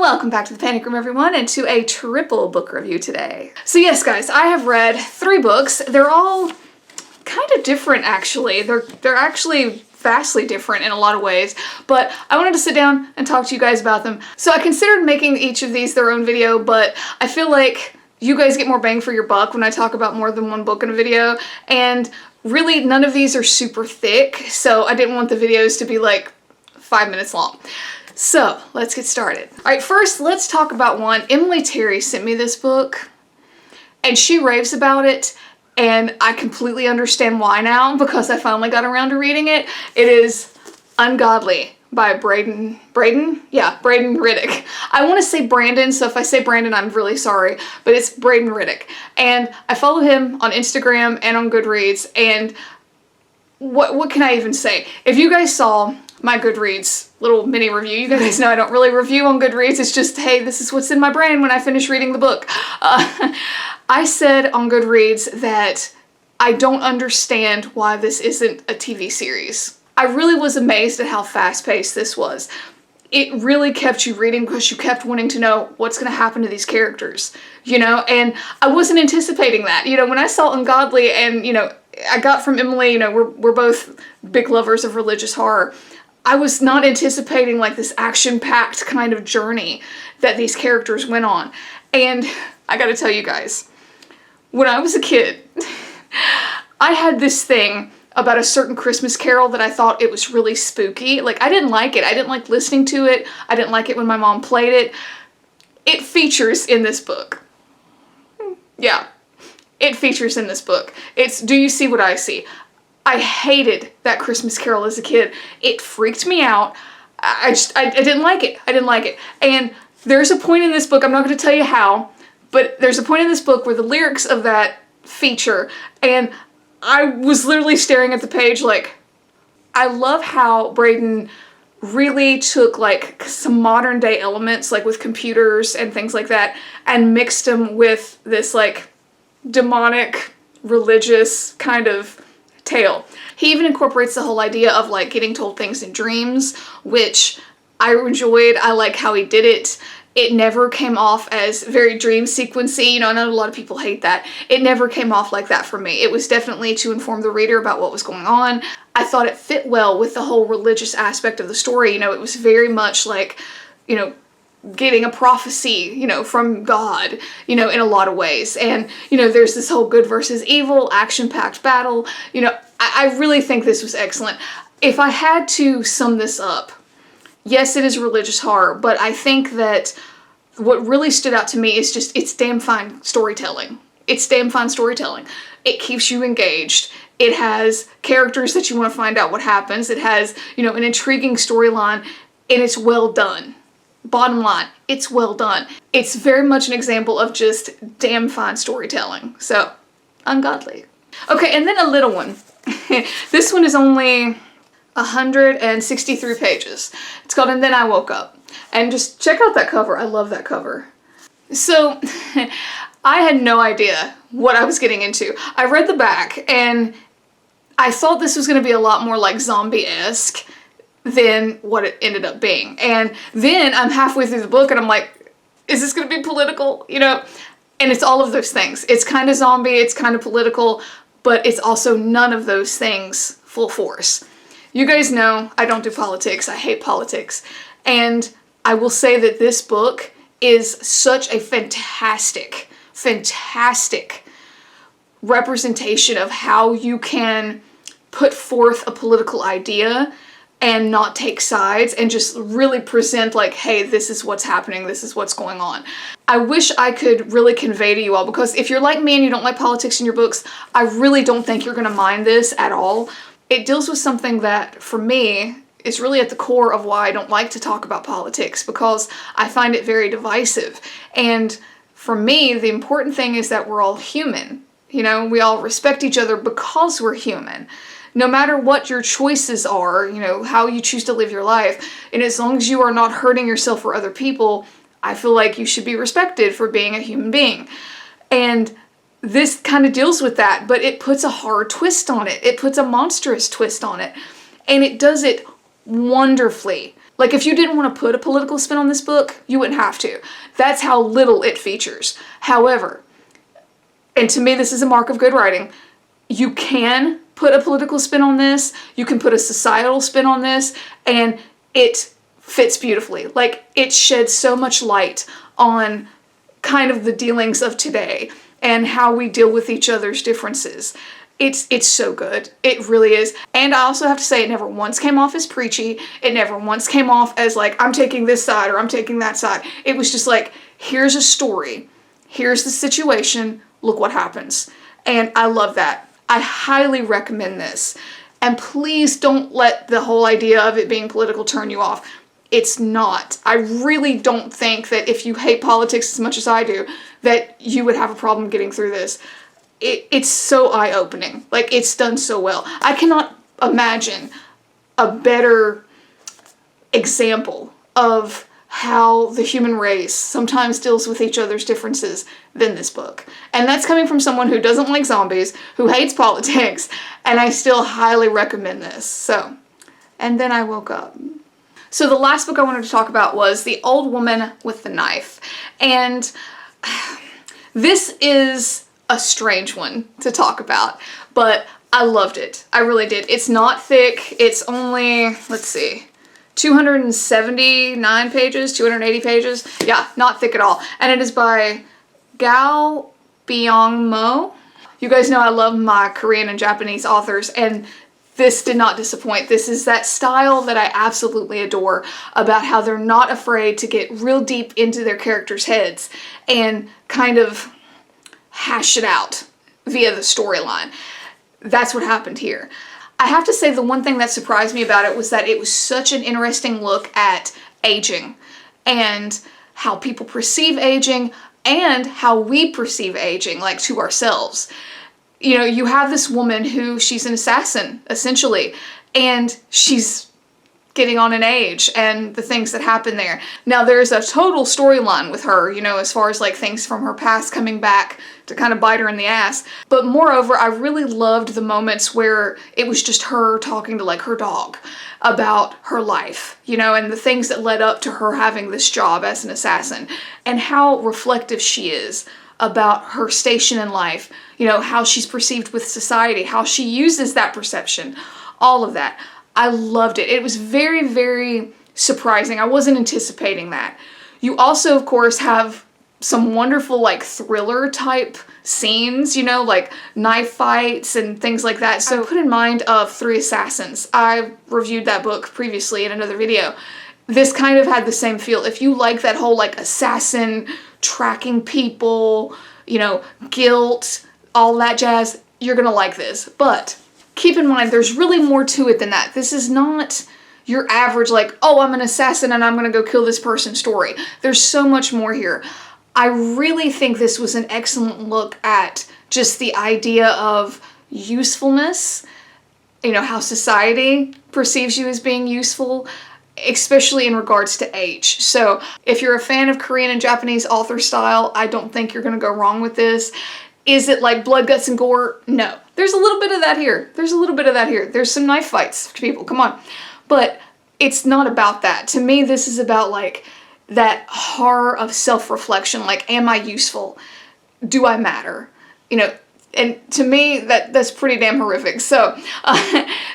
Welcome back to the Panic Room, everyone, and to a triple book review today. So yes, guys, I have read 3 books. They're all kind of different, actually. They're actually vastly different in a lot of ways, but I wanted to sit down and talk to you guys about them. So I considered making each of these their own video, but I feel like you guys get more bang for your buck when I talk about more than one book in a video, and really none of these are super thick, so I didn't want the videos to be like 5 minutes long. So, let's get started. Alright, first, let's talk about one. Emily Terry sent me this book, and she raves about it, and I completely understand why now, because I finally got around to reading it. It is Ungodly by Braedon? Yeah, Braedon Riddick. I want to say Brandon, so if I say Brandon, I'm really sorry, but it's Braedon Riddick. And I follow him on Instagram and on Goodreads, and what can I even say? If you guys saw my Goodreads little mini review, you guys know I don't really review on Goodreads, it's just, hey, this is what's in my brain when I finish reading the book. I said on Goodreads that I don't understand why this isn't a TV series. I really was amazed at how fast-paced this was. It really kept you reading because you kept wanting to know what's going to happen to these characters, you know, and I wasn't anticipating that. You know, when I saw Ungodly and, you know, I got from Emily, you know, we're both big lovers of religious horror, I was not anticipating like this action-packed kind of journey that these characters went on. And I gotta tell you guys, when I was a kid, I had this thing about a certain Christmas carol that I thought it was really spooky. Like, I didn't like it. I didn't like listening to it. I didn't like it when my mom played it. It features in this book. Yeah, it features in this book. It's Do You See What I See? I hated that Christmas carol as a kid. It freaked me out. I didn't like it. I didn't like it. And there's a point in this book, I'm not going to tell you how, but there's a point in this book where the lyrics of that feature, and I was literally staring at the page like, I love how Braedon really took like some modern day elements, like with computers and things like that, and mixed them with this like demonic, religious kind of tale. He even incorporates the whole idea of like getting told things in dreams, which I enjoyed. I like how he did it. It never came off as very dream sequency. You know, I know a lot of people hate that. It never came off like that for me. It was definitely to inform the reader about what was going on. I thought it fit well with the whole religious aspect of the story. You know, it was very much like, you know, getting a prophecy, you know, from God, you know, in a lot of ways. And, you know, there's this whole good versus evil, action-packed battle. You know, I really think this was excellent. If I had to sum this up, yes, it is religious horror, but I think that what really stood out to me is just, it's damn fine storytelling. It's damn fine storytelling. It keeps you engaged. It has characters that you want to find out what happens. It has, you know, an intriguing storyline, and it's well done. Bottom line, it's well done. It's very much an example of just damn fine storytelling. So, Ungodly. Okay, and then a little one. This one is only 163 pages. It's called And Then I Woke Up. And just check out that cover. I love that cover. So, I had no idea what I was getting into. I read the back, and I thought this was going to be a lot more like zombie-esque than what it ended up being. And then I'm halfway through the book and I'm like, is this going to be political? You know? And it's all of those things. It's kind of zombie, it's kind of political, but it's also none of those things full force. You guys know I don't do politics. I hate politics. And I will say that this book is such a fantastic, fantastic representation of how you can put forth a political idea and not take sides and just really present like, hey, this is what's happening, this is what's going on. I wish I could really convey to you all, because if you're like me and you don't like politics in your books, I really don't think you're gonna mind this at all. It deals with something that, for me, is really at the core of why I don't like to talk about politics, because I find it very divisive. And for me, the important thing is that we're all human. You know, we all respect each other because we're human. No matter what your choices are, you know, how you choose to live your life, and as long as you are not hurting yourself or other people, I feel like you should be respected for being a human being. And this kind of deals with that, but it puts a hard twist on it. It puts a monstrous twist on it. And it does it wonderfully. Like, if you didn't want to put a political spin on this book, you wouldn't have to. That's how little it features. However, and to me this is a mark of good writing, you can put a political spin on this, you can put a societal spin on this, and it fits beautifully. Like, it sheds so much light on kind of the dealings of today and how we deal with each other's differences. It's so good. It really is. And I also have to say, it never once came off as preachy. It never once came off as like, I'm taking this side or I'm taking that side. It was just like, here's a story. Here's the situation. Look what happens. And I love that. I highly recommend this. And please don't let the whole idea of it being political turn you off. It's not. I really don't think that if you hate politics as much as I do, that you would have a problem getting through this. It's so eye-opening. Like, it's done so well. I cannot imagine a better example of how the human race sometimes deals with each other's differences than this book. And that's coming from someone who doesn't like zombies, who hates politics, and I still highly recommend this. So, and then I woke up. So the last book I wanted to talk about was The Old Woman with the Knife. And this is a strange one to talk about, but I loved it. I really did. It's not thick. It's only, let's see, 279 pages, 280 pages. Yeah, not thick at all. And it is by Gu Byeong-Mo. You guys know I love my Korean and Japanese authors, and this did not disappoint. This is that style that I absolutely adore, about how they're not afraid to get real deep into their characters' heads and kind of hash it out via the storyline. That's what happened here. I have to say, the one thing that surprised me about it was that it was such an interesting look at aging and how people perceive aging and how we perceive aging, like to ourselves. You know, you have this woman who, she's an assassin, essentially, and she's getting on in age and the things that happen there. Now, there's a total storyline with her, you know, as far as like things from her past coming back to kind of bite her in the ass. But moreover, I really loved the moments where it was just her talking to like her dog about her life, you know, and the things that led up to her having this job as an assassin, and how reflective she is about her station in life, you know, how she's perceived with society, how she uses that perception, all of that. I loved it. It was very, very surprising. I wasn't anticipating that. You also, of course, have some wonderful like thriller type scenes, you know, like knife fights and things like that. So put in mind of Three Assassins. I reviewed that book previously in another video. This kind of had the same feel. If you like that whole like assassin tracking people, you know, guilt, all that jazz, you're gonna like this. But keep in mind, there's really more to it than that. This is not your average like, oh, I'm an assassin and I'm gonna go kill this person story. There's so much more here. I really think this was an excellent look at just the idea of usefulness, you know, how society perceives you as being useful, especially in regards to age. So if you're a fan of Korean and Japanese author style, I don't think you're gonna go wrong with this. Is it like blood, guts, and gore? No. There's a little bit of that here. There's a little bit of that here. There's some knife fights to people, come on. But it's not about that. To me, this is about like that horror of self-reflection. Like, am I useful? Do I matter? You know, and to me, that's pretty damn horrific. So,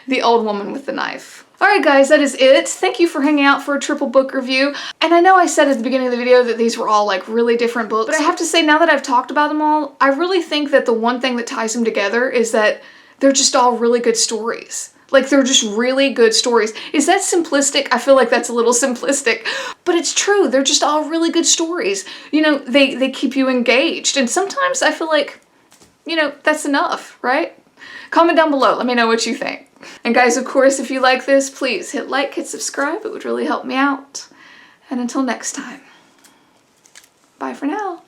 The Old Woman with the Knife. Alright guys, that is it. Thank you for hanging out for a triple book review. And I know I said at the beginning of the video that these were all like really different books, but I have to say, now that I've talked about them all, I really think that the one thing that ties them together is that they're just all really good stories. Like, they're just really good stories. Is that simplistic? I feel like that's a little simplistic, but it's true. They're just all really good stories. You know, they keep you engaged, and sometimes I feel like, you know, that's enough, right? Comment down below. Let me know what you think. And guys, of course, if you like this, please hit like, hit subscribe. It would really help me out. And until next time, bye for now.